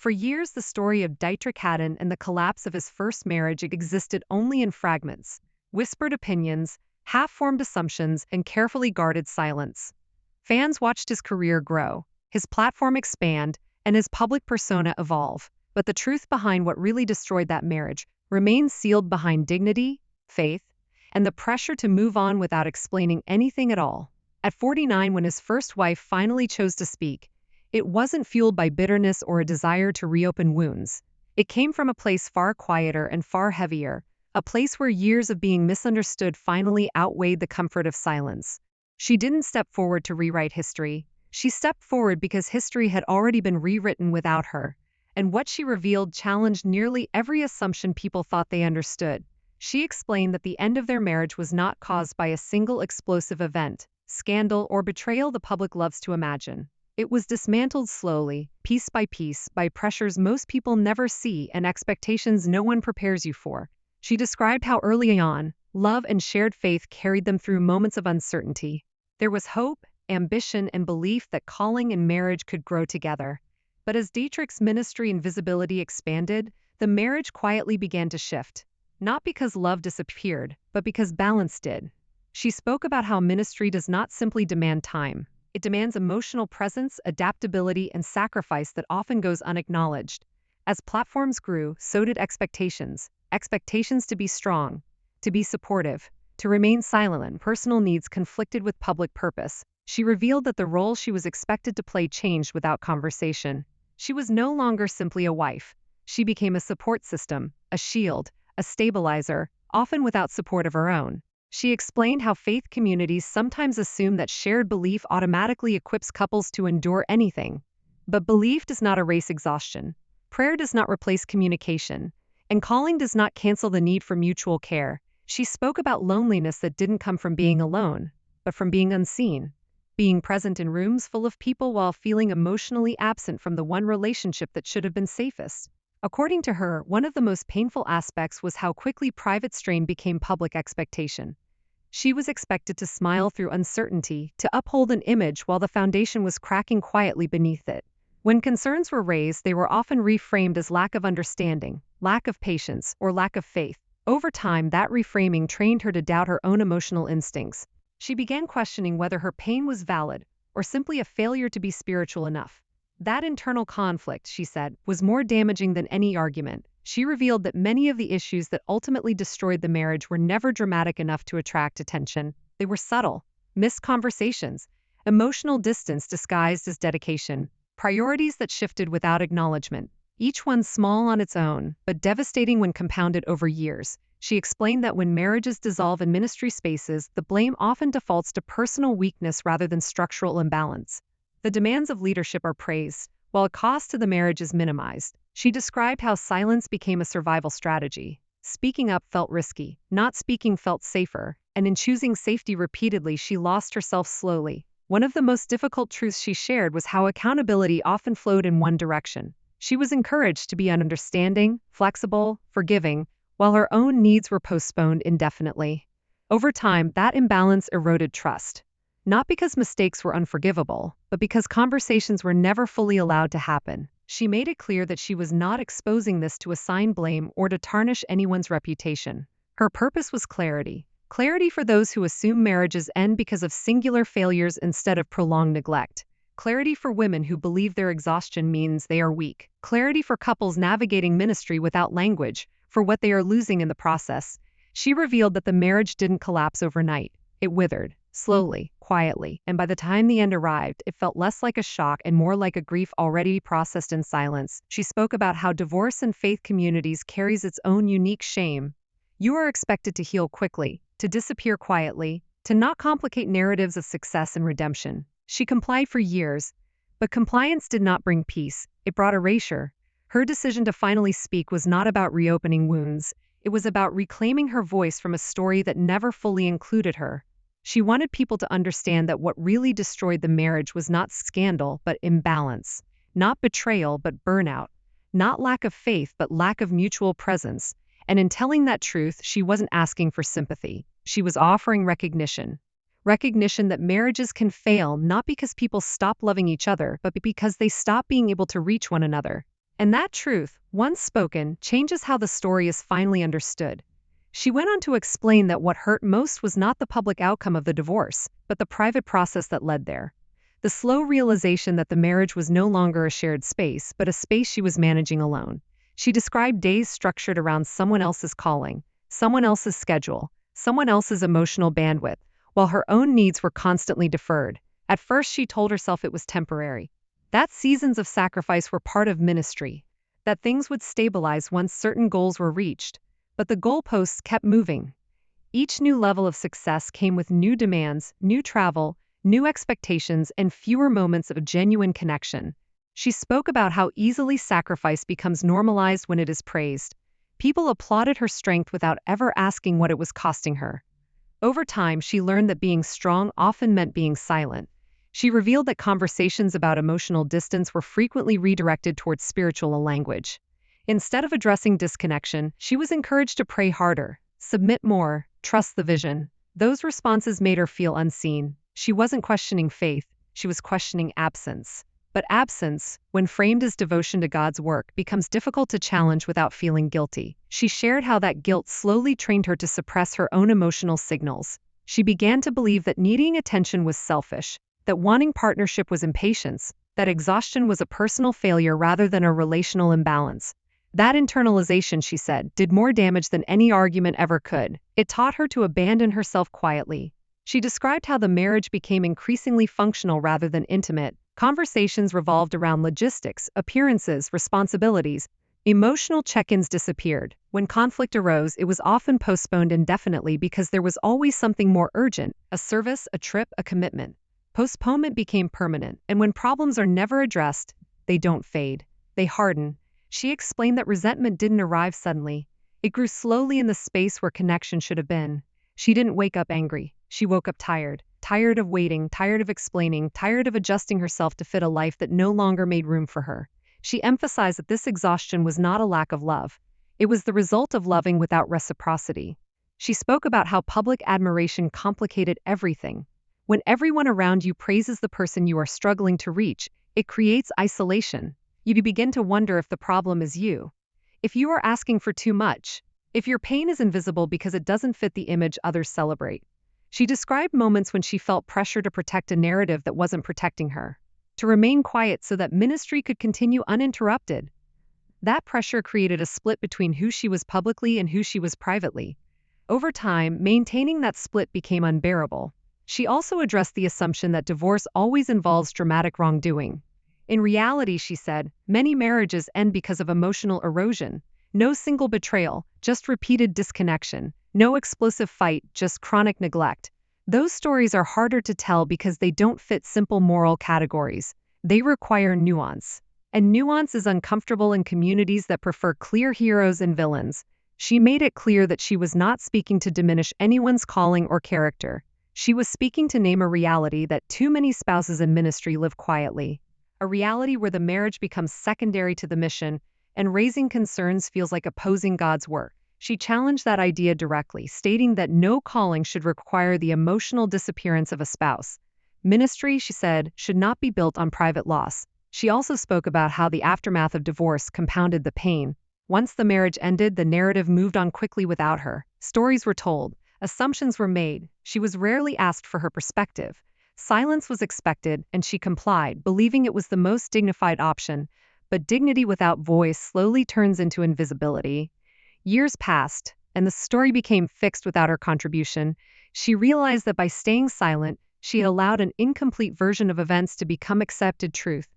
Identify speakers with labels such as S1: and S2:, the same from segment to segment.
S1: For years, the story of Deitrick Haddon and the collapse of his first marriage existed only in fragments, whispered opinions, half-formed assumptions, and carefully guarded silence. Fans watched his career grow, his platform expand, and his public persona evolve. But the truth behind what really destroyed that marriage remains sealed behind dignity, faith, and the pressure to move on without explaining anything at all. At 49, when his first wife finally chose to speak, it wasn't fueled by bitterness or a desire to reopen wounds. It came from a place far quieter and far heavier, a place where years of being misunderstood finally outweighed the comfort of silence. She didn't step forward to rewrite history. She stepped forward because history had already been rewritten without her, and what she revealed challenged nearly every assumption people thought they understood. She explained that the end of their marriage was not caused by a single explosive event, scandal, or betrayal the public loves to imagine. It was dismantled slowly, piece by piece, by pressures most people never see and expectations no one prepares you for. She described how early on, love and shared faith carried them through moments of uncertainty. There was hope, ambition, and belief that calling and marriage could grow together. But as Deitrick's ministry and visibility expanded, the marriage quietly began to shift. Not because love disappeared, but because balance did. She spoke about how ministry does not simply demand time. It demands emotional presence, adaptability, and sacrifice that often goes unacknowledged. As platforms grew, so did expectations. Expectations to be strong, to be supportive, to remain silent, and personal needs conflicted with public purpose. She revealed that the role she was expected to play changed without conversation. She was no longer simply a wife. She became a support system, a shield, a stabilizer, often without support of her own. She explained how faith communities sometimes assume that shared belief automatically equips couples to endure anything. But belief does not erase exhaustion. Prayer does not replace communication. And calling does not cancel the need for mutual care. She spoke about loneliness that didn't come from being alone, but from being unseen. Being present in rooms full of people while feeling emotionally absent from the one relationship that should have been safest. According to her, one of the most painful aspects was how quickly private strain became public expectation. She was expected to smile through uncertainty, to uphold an image while the foundation was cracking quietly beneath it. When concerns were raised, they were often reframed as lack of understanding, lack of patience, or lack of faith. Over time, that reframing trained her to doubt her own emotional instincts. She began questioning whether her pain was valid, or simply a failure to be spiritual enough. That internal conflict, she said, was more damaging than any argument. She revealed that many of the issues that ultimately destroyed the marriage were never dramatic enough to attract attention. They were subtle, missed conversations, emotional distance disguised as dedication, priorities that shifted without acknowledgement. Each one small on its own, but devastating when compounded over years. She explained that when marriages dissolve in ministry spaces, the blame often defaults to personal weakness rather than structural imbalance. The demands of leadership are praised, while a cost to the marriage is minimized. She described how silence became a survival strategy. Speaking up felt risky, not speaking felt safer, and in choosing safety repeatedly, she lost herself slowly. One of the most difficult truths she shared was how accountability often flowed in one direction. She was encouraged to be understanding, flexible, forgiving, while her own needs were postponed indefinitely. Over time, that imbalance eroded trust. Not because mistakes were unforgivable, but because conversations were never fully allowed to happen. She made it clear that she was not exposing this to assign blame or to tarnish anyone's reputation. Her purpose was clarity. Clarity for those who assume marriages end because of singular failures instead of prolonged neglect. Clarity for women who believe their exhaustion means they are weak. Clarity for couples navigating ministry without language for what they are losing in the process. She revealed that the marriage didn't collapse overnight. It withered, slowly, quietly, and by the time the end arrived, it felt less like a shock and more like a grief already processed in silence. She spoke about how divorce in faith communities carries its own unique shame. You are expected to heal quickly, to disappear quietly, to not complicate narratives of success and redemption. She complied for years, but compliance did not bring peace. It brought erasure. Her decision to finally speak was not about reopening wounds. It was about reclaiming her voice from a story that never fully included her. She wanted people to understand that what really destroyed the marriage was not scandal, but imbalance. Not betrayal, but burnout. Not lack of faith, but lack of mutual presence. And in telling that truth, she wasn't asking for sympathy. She was offering recognition. Recognition that marriages can fail not because people stop loving each other, but because they stop being able to reach one another. And that truth, once spoken, changes how the story is finally understood. She went on to explain that what hurt most was not the public outcome of the divorce, but the private process that led there. The slow realization that the marriage was no longer a shared space, but a space she was managing alone. She described days structured around someone else's calling, someone else's schedule, someone else's emotional bandwidth, while her own needs were constantly deferred. At first, she told herself it was temporary, that seasons of sacrifice were part of ministry, that things would stabilize once certain goals were reached. But the goalposts kept moving. Each new level of success came with new demands, new travel, new expectations, and fewer moments of genuine connection. She spoke about how easily sacrifice becomes normalized when it is praised. People applauded her strength without ever asking what it was costing her. Over time, she learned that being strong often meant being silent. She revealed that conversations about emotional distance were frequently redirected towards spiritual language. Instead of addressing disconnection, she was encouraged to pray harder, submit more, trust the vision. Those responses made her feel unseen. She wasn't questioning faith, she was questioning absence. But absence, when framed as devotion to God's work, becomes difficult to challenge without feeling guilty. She shared how that guilt slowly trained her to suppress her own emotional signals. She began to believe that needing attention was selfish, that wanting partnership was impatience, that exhaustion was a personal failure rather than a relational imbalance. That internalization, she said, did more damage than any argument ever could. It taught her to abandon herself quietly. She described how the marriage became increasingly functional rather than intimate. Conversations revolved around logistics, appearances, responsibilities. Emotional check-ins disappeared. When conflict arose, it was often postponed indefinitely because there was always something more urgent, a service, a trip, a commitment. Postponement became permanent, and when problems are never addressed, they don't fade. They harden. She explained that resentment didn't arrive suddenly. It grew slowly in the space where connection should have been. She didn't wake up angry. She woke up tired. Tired of waiting, tired of explaining, tired of adjusting herself to fit a life that no longer made room for her. She emphasized that this exhaustion was not a lack of love. It was the result of loving without reciprocity. She spoke about how public admiration complicated everything. When everyone around you praises the person you are struggling to reach, it creates isolation. You begin to wonder if the problem is you. If you are asking for too much. If your pain is invisible because it doesn't fit the image others celebrate. She described moments when she felt pressure to protect a narrative that wasn't protecting her. To remain quiet so that ministry could continue uninterrupted. That pressure created a split between who she was publicly and who she was privately. Over time, maintaining that split became unbearable. She also addressed the assumption that divorce always involves dramatic wrongdoing. In reality, she said, many marriages end because of emotional erosion. No single betrayal, just repeated disconnection. No explosive fight, just chronic neglect. Those stories are harder to tell because they don't fit simple moral categories. They require nuance. And nuance is uncomfortable in communities that prefer clear heroes and villains. She made it clear that she was not speaking to diminish anyone's calling or character. She was speaking to name a reality that too many spouses in ministry live quietly. A reality where the marriage becomes secondary to the mission, and raising concerns feels like opposing God's work. She challenged that idea directly, stating that no calling should require the emotional disappearance of a spouse. Ministry, she said, should not be built on private loss. She also spoke about how the aftermath of divorce compounded the pain. Once the marriage ended, the narrative moved on quickly without her. Stories were told. Assumptions were made. She was rarely asked for her perspective. Silence was expected, and she complied, believing it was the most dignified option. But dignity without voice slowly turns into invisibility. Years passed, and the story became fixed without her contribution. She realized that by staying silent, she had allowed an incomplete version of events to become accepted truth.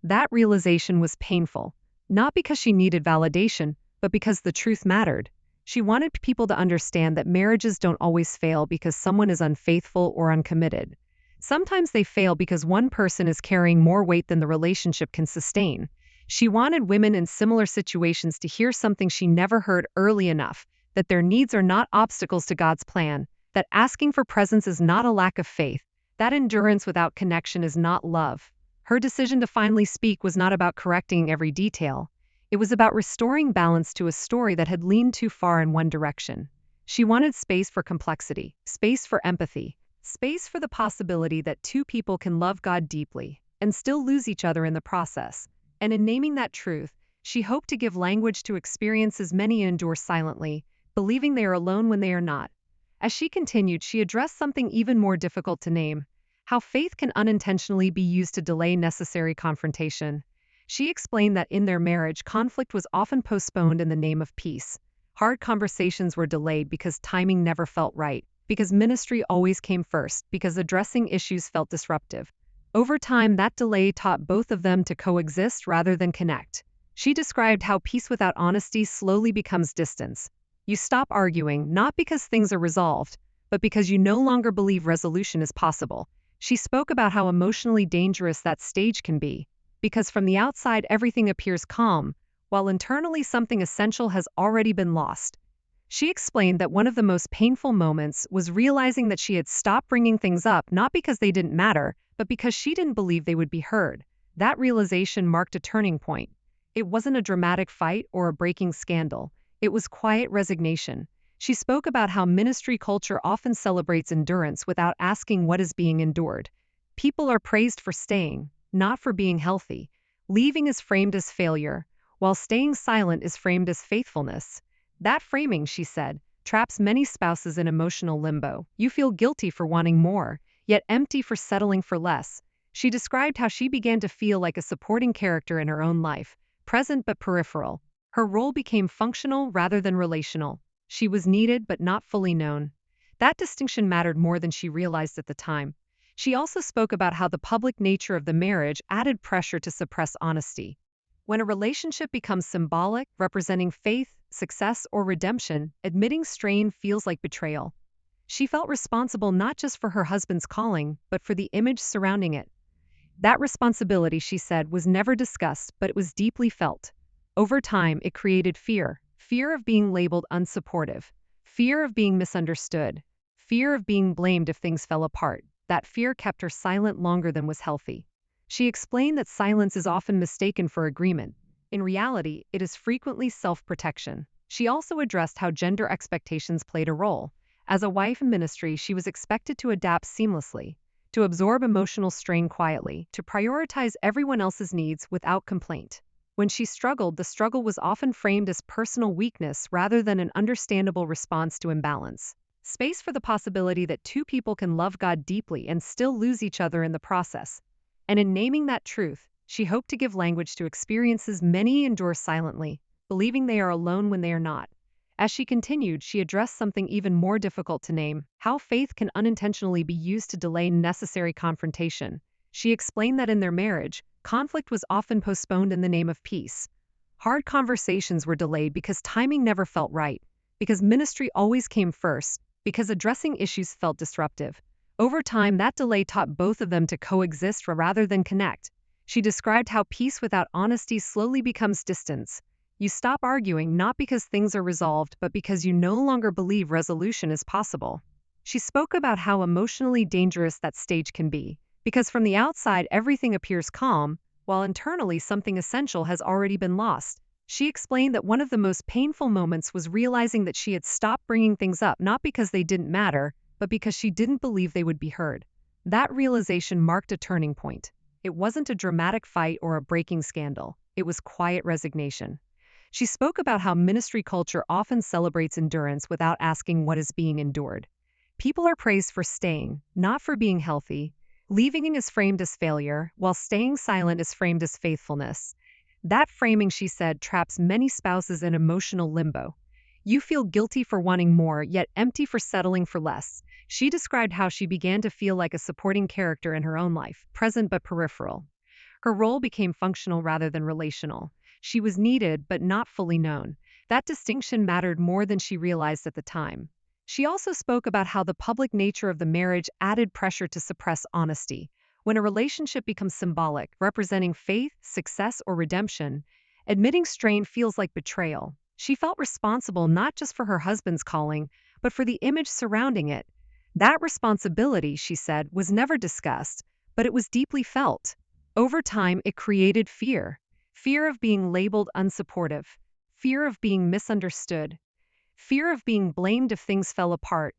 S1: That realization was painful, not because she needed validation, but because the truth mattered. She wanted people to understand that marriages don't always fail because someone is unfaithful or uncommitted. Sometimes they fail because one person is carrying more weight than the relationship can sustain. She wanted women in similar situations to hear something she never heard early enough, that their needs are not obstacles to God's plan, that asking for presence is not a lack of faith, that endurance without connection is not love. Her decision to finally speak was not about correcting every detail. It was about restoring balance to a story that had leaned too far in one direction. She wanted space for complexity, space for empathy, space for the possibility that two people can love God deeply and still lose each other in the process. And in naming that truth, She hoped to give language to experiences many endure silently, believing they are alone when they are not. As she continued, she addressed something even more difficult to name: how faith can unintentionally be used to delay necessary confrontation. She explained that in their marriage, conflict was often postponed in the name of peace. Hard conversations were delayed because timing never felt right, because ministry always came first, because addressing issues felt disruptive. Over time, that delay taught both of them to coexist rather than connect. She described how peace without honesty slowly becomes distance. You stop arguing, not because things are resolved, but because you no longer believe resolution is possible. She spoke about how emotionally dangerous that stage can be, because from the outside everything appears calm, while internally something essential has already been lost. She explained that one of the most painful moments was realizing that she had stopped bringing things up not because they didn't matter, but because she didn't believe they would be heard. That realization marked a turning point. It wasn't a dramatic fight or a breaking scandal. It was quiet resignation. She spoke about how ministry culture often celebrates endurance without asking what is being endured. People are praised for staying, not for being healthy. Leaving is framed as failure, while staying silent is framed as faithfulness. That framing, she said, traps many spouses in emotional limbo. You feel guilty for wanting more, yet empty for settling for less. She described how she began to feel like a supporting character in her own life, present but peripheral. Her role became functional rather than relational. She was needed but not fully known. That distinction mattered more than she realized at the time. She also spoke about how the public nature of the marriage added pressure to suppress honesty. When a relationship becomes symbolic, representing faith, success, or redemption, admitting strain feels like betrayal. She felt responsible not just for her husband's calling, but for the image surrounding it. That responsibility, she said, was never discussed, but it was deeply felt. Over time, it created fear. Fear of being labeled unsupportive. Fear of being misunderstood. Fear of being blamed if things fell apart. That fear kept her silent longer than was healthy. She explained that silence is often mistaken for agreement. In reality, it is frequently self-protection. She also addressed how gender expectations played a role. As a wife in ministry, she was expected to adapt seamlessly, to absorb emotional strain quietly, to prioritize everyone else's needs without complaint. When she struggled, the struggle was often framed as personal weakness rather than an understandable response to imbalance. Space for the possibility that two people can love God deeply and still lose each other in the process. And in naming that truth, she hoped to give language to experiences many endure silently, believing they are alone when they are not. As she continued, she addressed something even more difficult to name: how faith can unintentionally be used to delay necessary confrontation. She explained that in their marriage, conflict was often postponed in the name of peace. Hard conversations were delayed because timing never felt right, because ministry always came first, because addressing issues felt disruptive. Over time, that delay taught both of them to coexist rather than connect. She described how peace without honesty slowly becomes distance. You stop arguing not because things are resolved, but because you no longer believe resolution is possible. She spoke about how emotionally dangerous that stage can be, because from the outside everything appears calm, while internally something essential has already been lost. She explained that one of the most painful moments was realizing that she had stopped bringing things up not because they didn't matter, but because she didn't believe they would be heard. That realization marked a turning point. It wasn't a dramatic fight or a breaking scandal. It was quiet resignation. She spoke about how ministry culture often celebrates endurance without asking what is being endured. People are praised for staying, not for being healthy. Leaving is framed as failure, while staying silent is framed as faithfulness. That framing, she said, traps many spouses in emotional limbo. You feel guilty for wanting more, yet empty for settling for less. She described how she began to feel like a supporting character in her own life, present but peripheral. Her role became functional rather than relational. She was needed but not fully known. That distinction mattered more than she realized at the time. She also spoke about how the public nature of the marriage added pressure to suppress honesty. When a relationship becomes symbolic, representing faith, success, or redemption, admitting strain feels like betrayal. She felt responsible not just for her husband's calling, but for the image surrounding it. That responsibility, she said, was never discussed, but it was deeply felt. Over time, it created fear. Fear of being labeled unsupportive. Fear of being misunderstood. Fear of being blamed if things fell apart.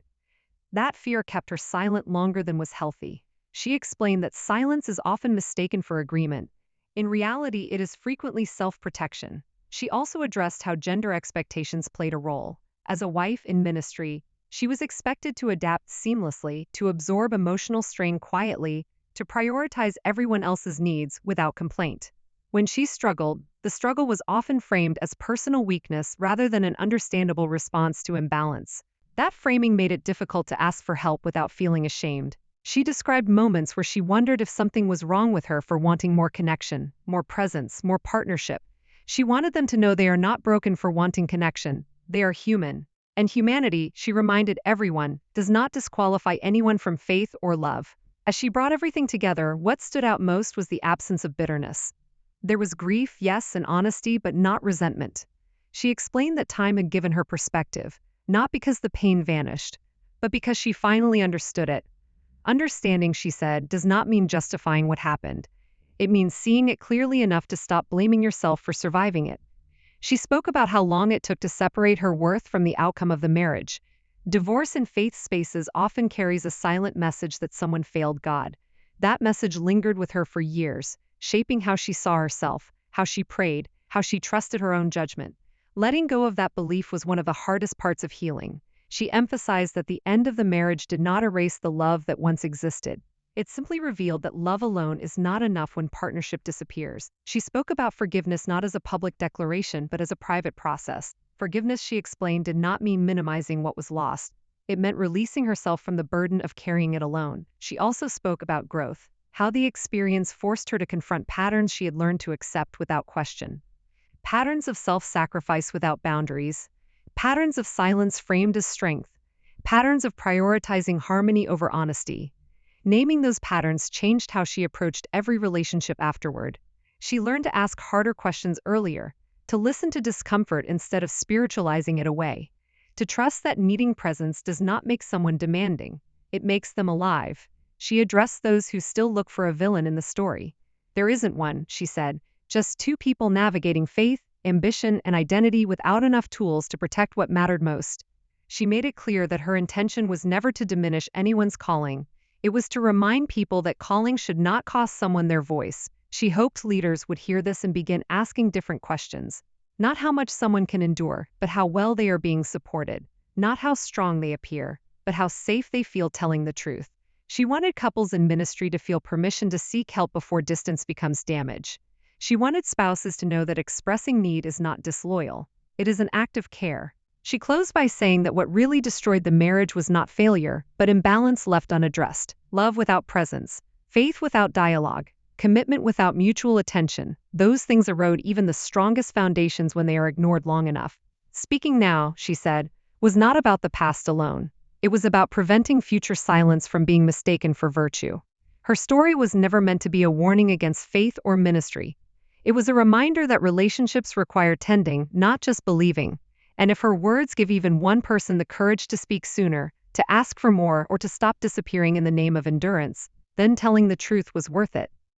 S1: That fear kept her silent longer than was healthy. She explained that silence is often mistaken for agreement. In reality, it is frequently self-protection. She also addressed how gender expectations played a role. As a wife in ministry, she was expected to adapt seamlessly, to absorb emotional strain quietly, to prioritize everyone else's needs without complaint. When she struggled, the struggle was often framed as personal weakness rather than an understandable response to imbalance. That framing made it difficult to ask for help without feeling ashamed. She described moments where she wondered if something was wrong with her for wanting more connection, more presence, more partnership. She wanted them to know they are not broken for wanting connection. They are human. And humanity, she reminded everyone, does not disqualify anyone from faith or love. As she brought everything together, what stood out most was the absence of bitterness. There was grief, yes, and honesty, but not resentment. She explained that time had given her perspective, not because the pain vanished, but because she finally understood it. Understanding, she said, does not mean justifying what happened. It means seeing it clearly enough to stop blaming yourself for surviving it. She spoke about how long it took to separate her worth from the outcome of the marriage. Divorce in faith spaces often carries a silent message that someone failed God. That message lingered with her for years, shaping how she saw herself, how she prayed, how she trusted her own judgment. Letting go of that belief was one of the hardest parts of healing. She emphasized that the end of the marriage did not erase the love that once existed. It simply revealed that love alone is not enough when partnership disappears. She spoke about forgiveness not as a public declaration but as a private process. Forgiveness, she explained, did not mean minimizing what was lost. It meant releasing herself from the burden of carrying it alone. She also spoke about growth, how the experience forced her to confront patterns she had learned to accept without question. Patterns of self-sacrifice without boundaries, patterns of silence framed as strength, patterns of prioritizing harmony over honesty. Naming those patterns changed how she approached every relationship afterward. She learned to ask harder questions earlier, to listen to discomfort instead of spiritualizing it away, to trust that needing presence does not make someone demanding, it makes them alive. She addressed those who still look for a villain in the story. There isn't one, she said, just two people navigating faith, ambition, and identity without enough tools to protect what mattered most. She made it clear that her intention was never to diminish anyone's calling. It was to remind people that calling should not cost someone their voice. She hoped leaders would hear this and begin asking different questions. Not how much someone can endure, but how well they are being supported. Not how strong they appear, but how safe they feel telling the truth. She wanted couples in ministry to feel permission to seek help before distance becomes damage. She wanted spouses to know that expressing need is not disloyal. It is an act of care. She closed by saying that what really destroyed the marriage was not failure, but imbalance left unaddressed. Love without presence, faith without dialogue, commitment without mutual attention. Those things erode even the strongest foundations when they are ignored long enough. Speaking now, she said, was not about the past alone. It was about preventing future silence from being mistaken for virtue. Her story was never meant to be a warning against faith or ministry. It was a reminder that relationships require tending, not just believing. And if her words give even one person the courage to speak sooner, to ask for more, or to stop disappearing in the name of endurance, then telling the truth was worth it.